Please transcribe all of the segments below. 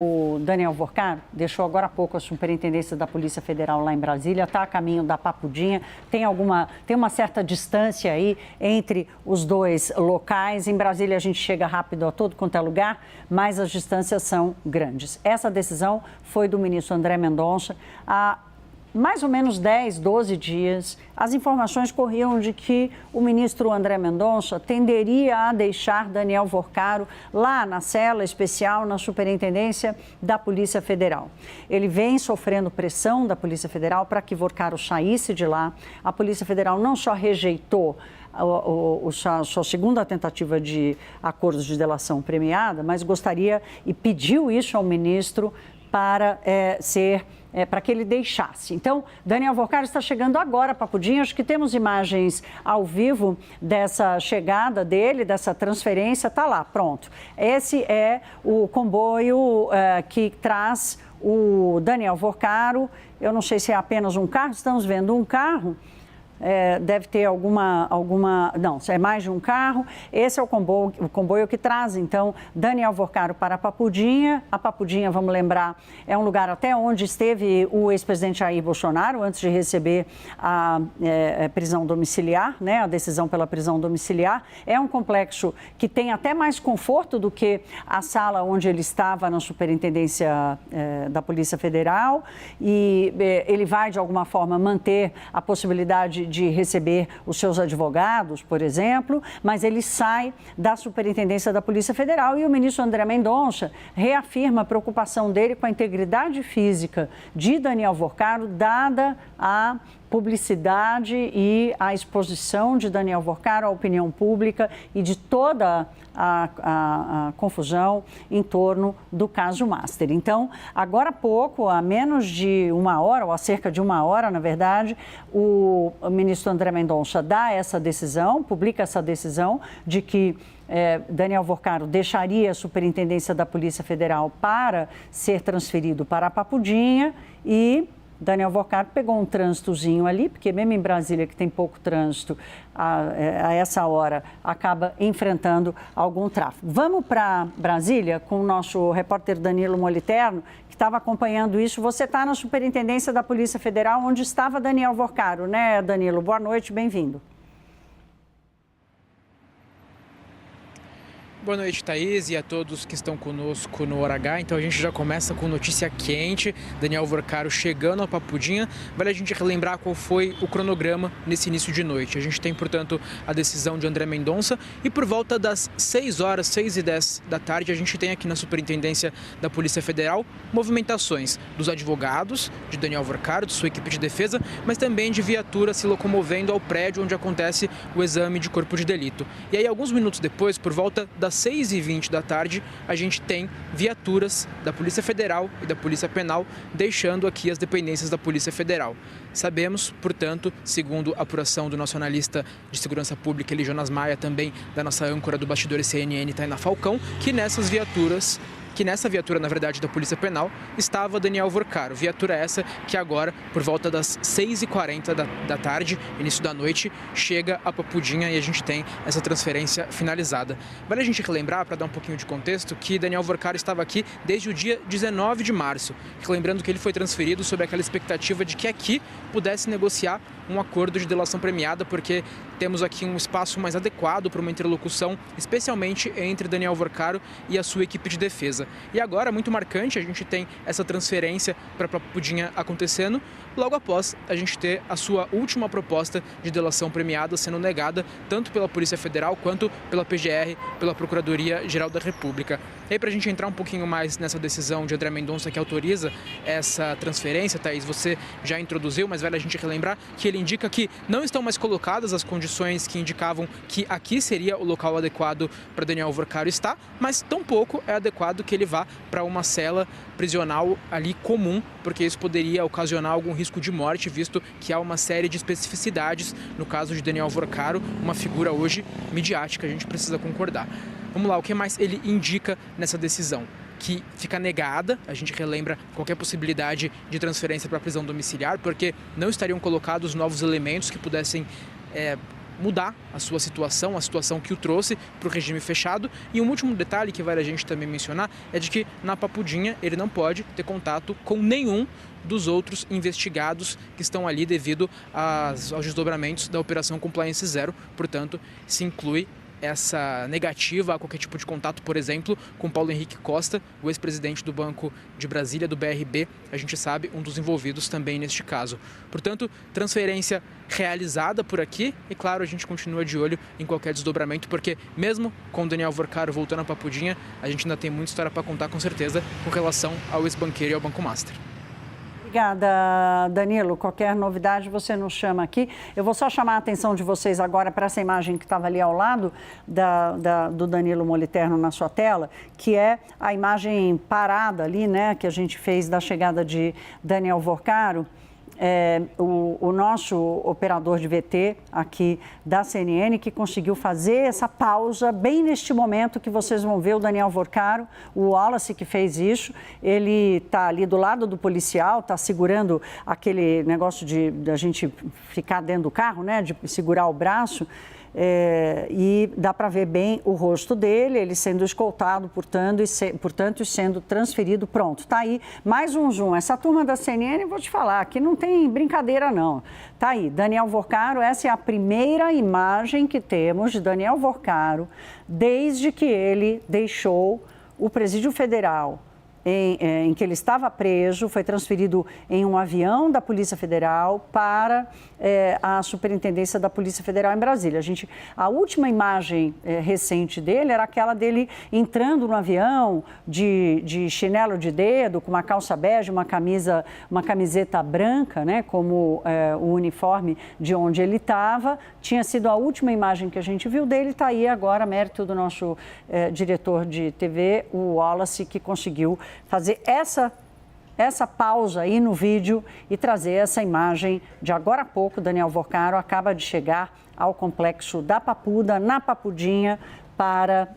O Daniel Vorcaro deixou agora há pouco a Superintendência da Polícia Federal lá em Brasília, está a caminho da Papudinha, tem uma certa distância aí entre os dois locais. Em Brasília a gente chega rápido a todo quanto é lugar, mas as distâncias são grandes. Essa decisão foi do ministro André Mendonça há mais ou menos 10, 12 dias. As informações corriam de que o ministro André Mendonça tenderia a deixar Daniel Vorcaro lá na cela especial na Superintendência da Polícia Federal. Ele vem sofrendo pressão da Polícia Federal para que Vorcaro saísse de lá. A Polícia Federal não só rejeitou a sua segunda tentativa de acordo de delação premiada, mas gostaria e pediu isso ao ministro para para que ele deixasse. Então, Daniel Vorcaro está chegando agora a Papudinha. Acho que temos imagens ao vivo dessa chegada dele, dessa transferência. Está lá, pronto. Esse é o comboio que traz o Daniel Vorcaro. Eu não sei se é apenas um carro, estamos vendo um carro. Deve ter alguma... Não, é mais de um carro. Esse é o comboio que traz, então, Daniel Vorcaro para a Papudinha. A Papudinha, vamos lembrar, é um lugar até onde esteve o ex-presidente Jair Bolsonaro antes de receber a prisão domiciliar, né, a decisão pela prisão domiciliar. É um complexo que tem até mais conforto do que a sala onde ele estava na Superintendência da Polícia Federal, e ele vai, de alguma forma, manter a possibilidade de receber os seus advogados, por exemplo, mas ele sai da Superintendência da Polícia Federal e o ministro André Mendonça reafirma a preocupação dele com a integridade física de Daniel Vorcaro, dada a publicidade e a exposição de Daniel Vorcaro à opinião pública e de toda a confusão em torno do caso Master. Então, agora há pouco, há menos de uma hora, ou há cerca de uma hora, na verdade, o ministro André Mendonça dá essa decisão, publica essa decisão de que Daniel Vorcaro deixaria a Superintendência da Polícia Federal para ser transferido para a Papudinha, e Daniel Vorcaro pegou um trânsitozinho ali, porque mesmo em Brasília, que tem pouco trânsito, a essa hora acaba enfrentando algum tráfego. Vamos para Brasília com o nosso repórter Danilo Moliterno, que estava acompanhando isso. Você está na Superintendência da Polícia Federal, onde estava Daniel Vorcaro, né, Danilo? Boa noite, bem-vindo. Boa noite, Thaís, e a todos que estão conosco no Hora H. Então a gente já começa com notícia quente, Daniel Vorcaro chegando à Papudinha. Vale a gente relembrar qual foi o cronograma nesse início de noite. A gente tem, portanto, a decisão de André Mendonça e por volta das 6 horas, 6h10 da tarde, a gente tem aqui na Superintendência da Polícia Federal movimentações dos advogados de Daniel Vorcaro, de sua equipe de defesa, mas também de viatura se locomovendo ao prédio onde acontece o exame de corpo de delito. E aí, alguns minutos depois, por volta das 6h20 da tarde, a gente tem viaturas da Polícia Federal e da Polícia Penal deixando aqui as dependências da Polícia Federal. Sabemos, portanto, segundo a apuração do nosso analista de segurança pública, Jonas Maia, também da nossa âncora do Bastidores CNN, Tainá Falcão, que nessa viatura, na verdade, da Polícia Penal, estava Daniel Vorcaro. Viatura essa que agora, por volta das 6h40 da tarde, início da noite, chega a Papudinha e a gente tem essa transferência finalizada. Vale a gente relembrar, para dar um pouquinho de contexto, que Daniel Vorcaro estava aqui desde o dia 19 de março. Lembrando que ele foi transferido sob aquela expectativa de que aqui pudesse negociar um acordo de delação premiada, porque temos aqui um espaço mais adequado para uma interlocução, especialmente entre Daniel Vorcaro e a sua equipe de defesa. E agora, muito marcante, a gente tem essa transferência para a Papudinha acontecendo, logo após a gente ter a sua última proposta de delação premiada sendo negada, tanto pela Polícia Federal quanto pela PGR, pela Procuradoria-Geral da República. E aí, para a gente entrar um pouquinho mais nessa decisão de André Mendonça que autoriza essa transferência, Thaís, você já introduziu, mas vale a gente relembrar que ele indica que não estão mais colocadas as condições que indicavam que aqui seria o local adequado para Daniel Vorcaro estar, mas tampouco é adequado que ele vá para uma cela prisional ali comum, porque isso poderia ocasionar algum risco de morte, visto que há uma série de especificidades no caso de Daniel Vorcaro, uma figura hoje midiática, a gente precisa concordar. Vamos lá, o que mais ele indica nessa decisão? Que fica negada, a gente relembra qualquer possibilidade de transferência para prisão domiciliar, porque não estariam colocados novos elementos que pudessem mudar a sua situação, a situação que o trouxe para o regime fechado. E um último detalhe que vale a gente também mencionar é de que na Papudinha ele não pode ter contato com nenhum dos outros investigados que estão ali devido aos desdobramentos da Operação Compliance Zero. Portanto, se inclui essa negativa a qualquer tipo de contato, por exemplo, com Paulo Henrique Costa, o ex-presidente do Banco de Brasília, do BRB, a gente sabe, um dos envolvidos também neste caso. Portanto, transferência realizada por aqui e, claro, a gente continua de olho em qualquer desdobramento, porque mesmo com o Daniel Worcaro voltando à Papudinha, a gente ainda tem muita história para contar, com certeza, com relação ao ex-banqueiro e ao Banco Master. Obrigada, Danilo. Qualquer novidade você nos chama aqui. Eu vou só chamar a atenção de vocês agora para essa imagem que estava ali ao lado do Danilo Moliterno na sua tela, que é a imagem parada ali, né, que a gente fez da chegada de Daniel Worcaro. O nosso operador de VT aqui da CNN que conseguiu fazer essa pausa bem neste momento que vocês vão ver o Daniel Worcaro, o Wallace que fez isso, ele está ali do lado do policial, está segurando aquele negócio de a gente ficar dentro do carro, né, de segurar o braço. E dá para ver bem o rosto dele, ele sendo escoltado, portanto, sendo transferido. Pronto, tá aí mais um zoom. Essa turma da CNN, vou te falar, aqui não tem brincadeira não. Tá aí, Daniel Worcaro, essa é a primeira imagem que temos de Daniel Worcaro desde que ele deixou o Presídio Federal. Em que ele estava preso, foi transferido em um avião da Polícia Federal para a Superintendência da Polícia Federal em Brasília. A última imagem recente dele era aquela dele entrando no avião de chinelo de dedo, com uma calça bege, uma camiseta branca, né, como o uniforme de onde ele estava. Tinha sido a última imagem que a gente viu dele, está aí agora, mérito do nosso diretor de TV, o Wallace, que conseguiu fazer essa pausa aí no vídeo e trazer essa imagem de agora há pouco. Daniel Worcaro acaba de chegar ao complexo da Papuda, na Papudinha, para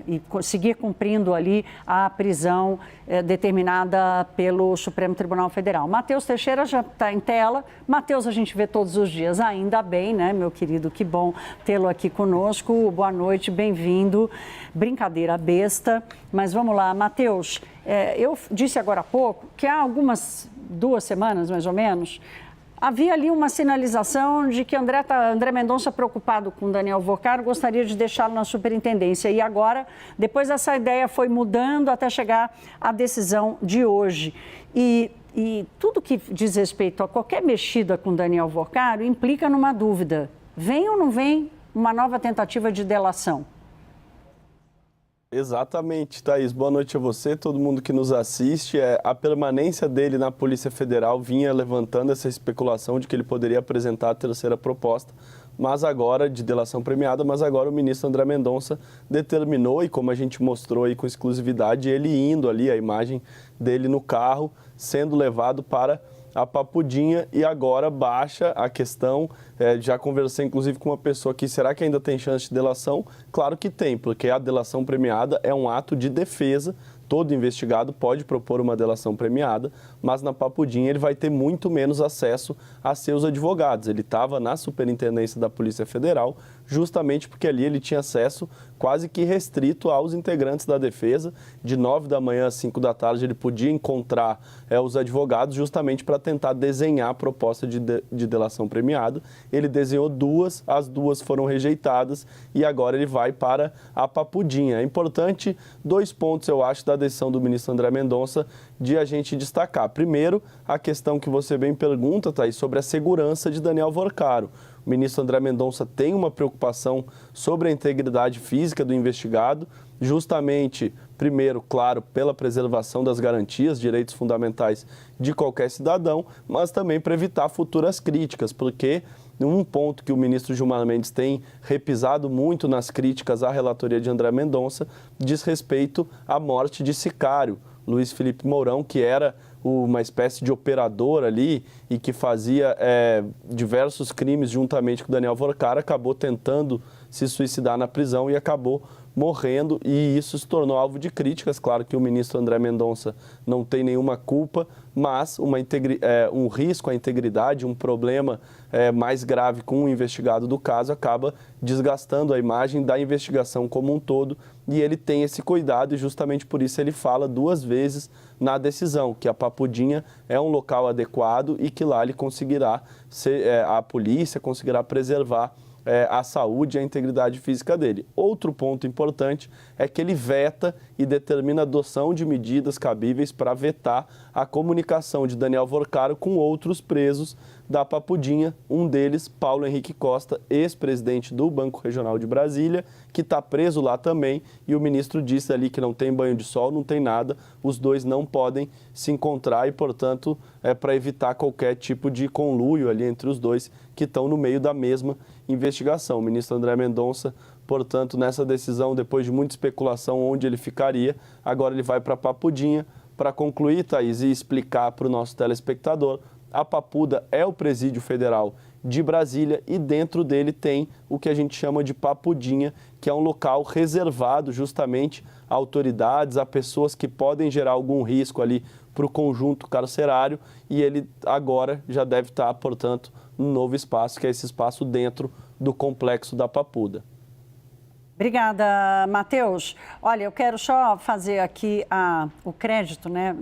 e seguir cumprindo ali a prisão determinada pelo Supremo Tribunal Federal. Matheus Teixeira já está em tela. Matheus, a gente vê todos os dias, ainda bem, né, meu querido? Que bom tê-lo aqui conosco. Boa noite, bem-vindo. Brincadeira besta, mas vamos lá, Matheus. Eu disse agora há pouco que há algumas 2 semanas, mais ou menos, havia ali uma sinalização de que André Mendonça, preocupado com Daniel Worcaro, gostaria de deixá-lo na superintendência. E agora, depois essa ideia foi mudando até chegar à decisão de hoje. E tudo que diz respeito a qualquer mexida com Daniel Worcaro implica numa dúvida. Vem ou não vem uma nova tentativa de delação? Exatamente, Thaís. Boa noite a você, todo mundo que nos assiste. A permanência dele na Polícia Federal vinha levantando essa especulação de que ele poderia apresentar a terceira proposta, mas agora, de delação premiada, mas agora o ministro André Mendonça determinou, e como a gente mostrou aí com exclusividade, ele indo ali, a imagem dele no carro, sendo levado para a Papudinha, e agora baixa a questão. Já conversei inclusive com uma pessoa aqui, será que ainda tem chance de delação? Claro que tem, porque a delação premiada é um ato de defesa. Todo investigado pode propor uma delação premiada, mas na Papudinha ele vai ter muito menos acesso a seus advogados. Ele estava na Superintendência da Polícia Federal, justamente porque ali ele tinha acesso quase que restrito aos integrantes da defesa. De 9 da manhã às 5 da tarde ele podia encontrar os advogados justamente para tentar desenhar a proposta de delação premiada. Ele desenhou 2, as 2 foram rejeitadas e agora ele vai para a Papudinha. É importante 2 pontos, eu acho, da decisão do ministro André Mendonça de a gente destacar. Primeiro, a questão que você bem pergunta, Thaís, sobre a segurança de Daniel Worcaro. O ministro André Mendonça tem uma preocupação sobre a integridade física do investigado, justamente, primeiro, claro, pela preservação das garantias, direitos fundamentais de qualquer cidadão, mas também para evitar futuras críticas, porque um ponto que o ministro Gilmar Mendes tem repisado muito nas críticas à relatoria de André Mendonça diz respeito à morte de sicário, Luiz Felipe Mourão, que era uma espécie de operador ali e que fazia diversos crimes juntamente com Daniel Worcaro, acabou tentando se suicidar na prisão e acabou morrendo, e isso se tornou alvo de críticas. Claro que o ministro André Mendonça não tem nenhuma culpa, mas um risco à integridade, um problema mais grave com o investigado do caso acaba desgastando a imagem da investigação como um todo, e ele tem esse cuidado, e justamente por isso ele fala 2 vezes na decisão que a Papudinha é um local adequado e que lá ele conseguirá, a polícia conseguirá preservar a saúde e a integridade física dele. Outro ponto importante é que ele veta e determina a adoção de medidas cabíveis para vetar a comunicação de Daniel Vorcaro com outros presos da Papudinha, um deles, Paulo Henrique Costa, ex-presidente do Banco Regional de Brasília, que está preso lá também, e o ministro disse ali que não tem banho de sol, não tem nada, os dois não podem se encontrar e, portanto, para evitar qualquer tipo de conluio ali entre os dois que estão no meio da mesma investigação. O ministro André Mendonça, portanto, nessa decisão, depois de muita especulação onde ele ficaria, agora ele vai para Papudinha. Para concluir, Thaís, e explicar para o nosso telespectador, a Papuda é o presídio federal de Brasília e dentro dele tem o que a gente chama de Papudinha, que é um local reservado justamente a autoridades, a pessoas que podem gerar algum risco ali para o conjunto carcerário, e ele agora já deve estar, portanto, num novo espaço, que é esse espaço dentro do complexo da Papuda. Obrigada, Matheus. Olha, eu quero só fazer aqui o crédito, né,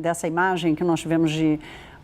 dessa imagem que nós tivemos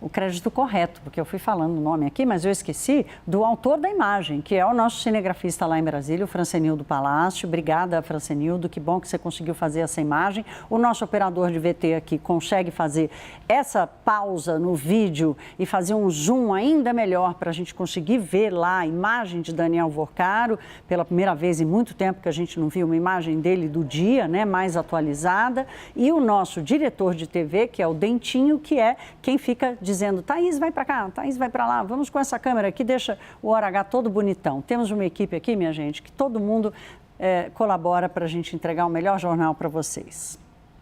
o crédito correto, porque eu fui falando o nome aqui, mas eu esqueci do autor da imagem, que é o nosso cinegrafista lá em Brasília, o Francenildo Palácio. Obrigada, Francenildo, que bom que você conseguiu fazer essa imagem. O nosso operador de VT aqui consegue fazer essa pausa no vídeo e fazer um zoom ainda melhor para a gente conseguir ver lá a imagem de Daniel Vorcaro, pela primeira vez em muito tempo que a gente não viu uma imagem dele do dia, né, mais atualizada. E o nosso diretor de TV, que é o Dentinho, que é quem fica dizendo, Thaís, vai para cá, Thaís, vai para lá, vamos com essa câmera aqui, deixa o Hora H todo bonitão. Temos uma equipe aqui, minha gente, que todo mundo colabora para a gente entregar o melhor jornal para vocês.